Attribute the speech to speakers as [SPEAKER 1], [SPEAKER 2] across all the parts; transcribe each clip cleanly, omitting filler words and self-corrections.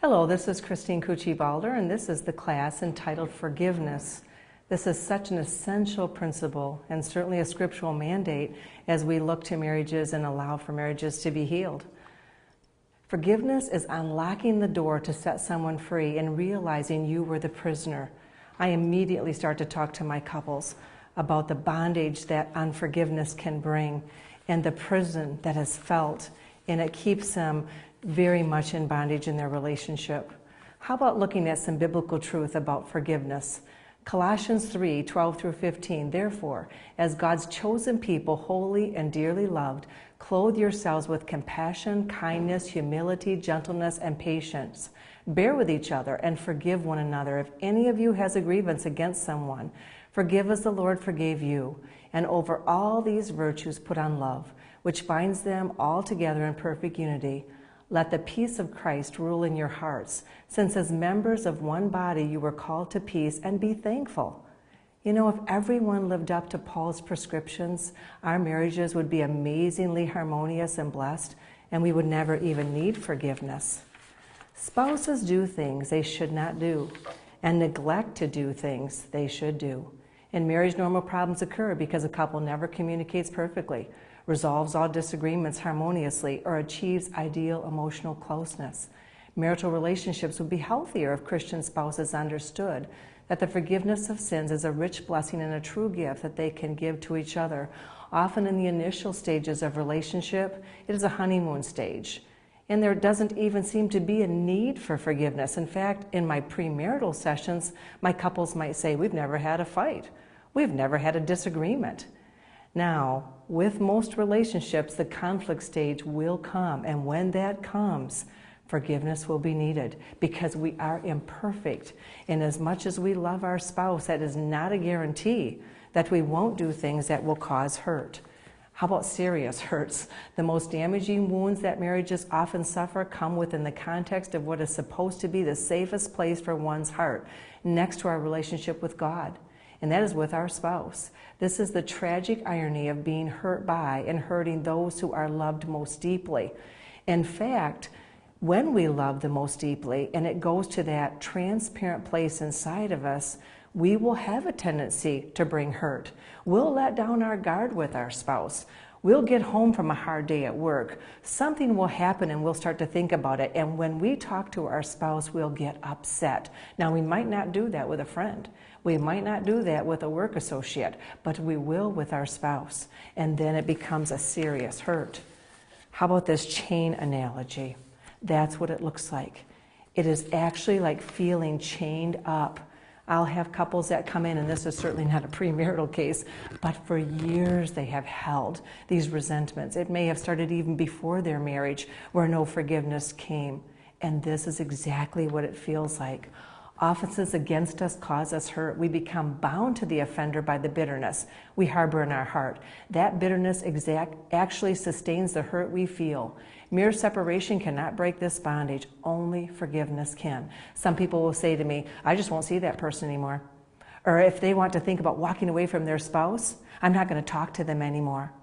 [SPEAKER 1] Hello, this is Christine Koetje-Balder, and this is the class entitled Forgiveness. This is such an essential principle and certainly a scriptural mandate as we look to marriages and allow for marriages to be healed. Forgiveness is unlocking the door to set someone free and realizing you were the prisoner. I immediately start to talk to my couples about the bondage that unforgiveness can bring and the prison that is felt, and it keeps them very much in bondage in their relationship. How about looking at some biblical truth about forgiveness? Colossians 3:12 through 15, therefore, as God's chosen people, holy and dearly loved, clothe yourselves with compassion, kindness, humility, gentleness, and patience. Bear with each other and forgive one another. If any of you has a grievance against someone, forgive as the Lord forgave you. And over all these virtues put on love, which binds them all together in perfect unity. Let the peace of Christ rule in your hearts, since as members of one body you were called to peace, and be thankful. You know, if everyone lived up to Paul's prescriptions, our marriages would be amazingly harmonious and blessed, and we would never even need forgiveness. Spouses do things they should not do, and neglect to do things they should do. In marriage, normal problems occur because a couple never communicates perfectly, resolves all disagreements harmoniously, or achieves ideal emotional closeness. Marital relationships would be healthier if Christian spouses understood that the forgiveness of sins is a rich blessing and a true gift that they can give to each other. Often in the initial stages of relationship, it is a honeymoon stage, and there doesn't even seem to be a need for forgiveness. In fact, in my premarital sessions, my couples might say, we've never had a fight. We've never had a disagreement. Now, with most relationships, the conflict stage will come, and when that comes, forgiveness will be needed because we are imperfect. And as much as we love our spouse, that is not a guarantee that we won't do things that will cause hurt. How about serious hurts? The most damaging wounds that marriages often suffer come within the context of what is supposed to be the safest place for one's heart, next to our relationship with God, and that is with our spouse. This is the tragic irony of being hurt by and hurting those who are loved most deeply. In fact, when we love the most deeply and it goes to that transparent place inside of us, we will have a tendency to bring hurt. We'll let down our guard with our spouse. We'll get home from a hard day at work. Something will happen and we'll start to think about it. And when we talk to our spouse, we'll get upset. Now, we might not do that with a friend. We might not do that with a work associate, but we will with our spouse. And then it becomes a serious hurt. How about this chain analogy? That's what it looks like. It is actually like feeling chained up. I'll have couples that come in, and this is certainly not a premarital case, but for years they have held these resentments. It may have started even before their marriage where no forgiveness came. And this is exactly what it feels like. Offenses against us cause us hurt. We become bound to the offender by the bitterness we harbor in our heart. That bitterness actually sustains the hurt we feel. Mere separation cannot break this bondage. Only forgiveness can. Some people will say to me, I just won't see that person anymore. Or if they want to think about walking away from their spouse, I'm not going to talk to them anymore.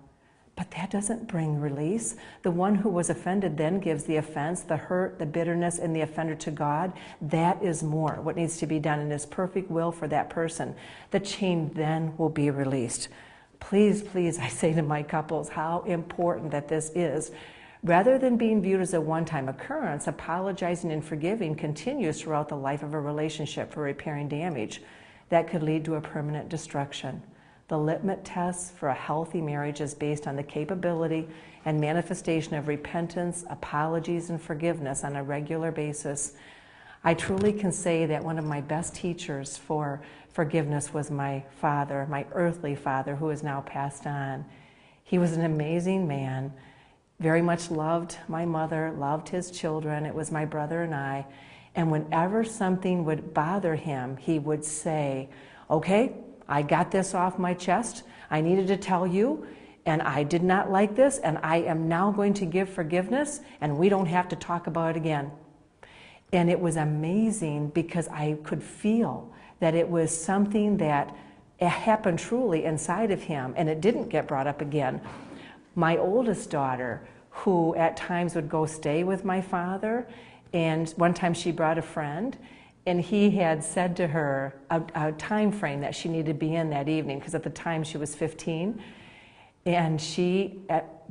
[SPEAKER 1] But that doesn't bring release. The one who was offended then gives the offense, the hurt, the bitterness, and the offender to God. That is more what needs to be done in His perfect will for that person. The chain then will be released. Please, please, I say to my couples, how important that this is. Rather than being viewed as a one-time occurrence, apologizing and forgiving continues throughout the life of a relationship for repairing damage that could lead to a permanent destruction. The litmus test for a healthy marriage is based on the capability and manifestation of repentance, apologies, and forgiveness on a regular basis. I truly can say that one of my best teachers for forgiveness was my father, my earthly father, who is now passed on. He was an amazing man, very much loved my mother, loved his children. It was my brother and I. And whenever something would bother him, he would say, okay, I got this off my chest. I needed to tell you, and I did not like this, and I am now going to give forgiveness, and we don't have to talk about it again. And it was amazing because I could feel that it was something that happened truly inside of him, and it didn't get brought up again. My oldest daughter, who at times would go stay with my father, And one time she brought a friend, and he had said to her a time frame that she needed to be in that evening, because at the time she was 15. And she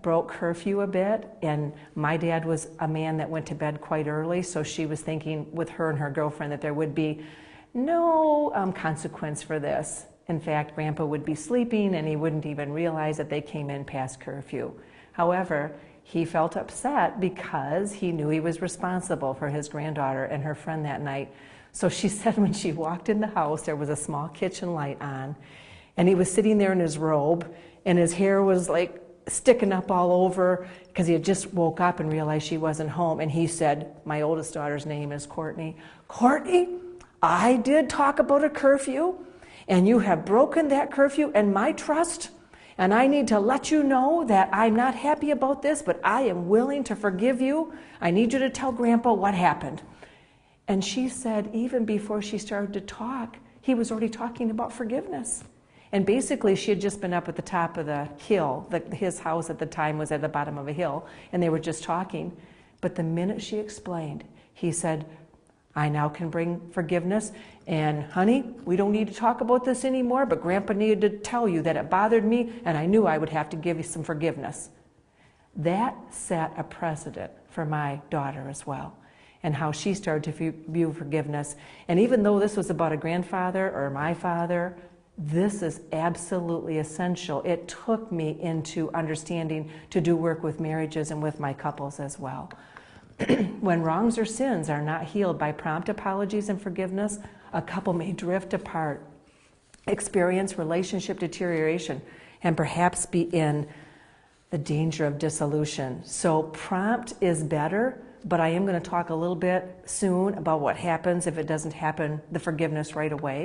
[SPEAKER 1] broke curfew a bit, and my dad was a man that went to bed quite early, so she was thinking with her and her girlfriend that there would be no consequence for this. In fact, Grandpa would be sleeping and he wouldn't even realize that they came in past curfew. However, he felt upset because he knew he was responsible for his granddaughter and her friend that night. So she said when she walked in the house, there was a small kitchen light on, and he was sitting there in his robe, and his hair was like sticking up all over because he had just woke up and realized she wasn't home. And he said, my oldest daughter's name is Courtney, Courtney, I did talk about a curfew, and you have broken that curfew and my trust, and I need to let you know that I'm not happy about this, but I am willing to forgive you. I need you to tell Grandpa what happened. And she said even before she started to talk, he was already talking about forgiveness. And basically, she had just been up at the top of the hill. His house at the time was at the bottom of a hill, and they were just talking. But the minute she explained, he said, I now can bring forgiveness, and honey, we don't need to talk about this anymore, but Grandpa needed to tell you that it bothered me, and I knew I would have to give you some forgiveness. That set a precedent for my daughter as well, and how she started to view forgiveness. And even though this was about a grandfather or my father, this is absolutely essential. It took me into understanding to do work with marriages and with my couples as well. When wrongs or sins are not healed by prompt apologies and forgiveness, a couple may drift apart, experience relationship deterioration, and perhaps be in the danger of dissolution. So prompt is better, but I am going to talk a little bit soon about what happens if it doesn't happen, the forgiveness right away.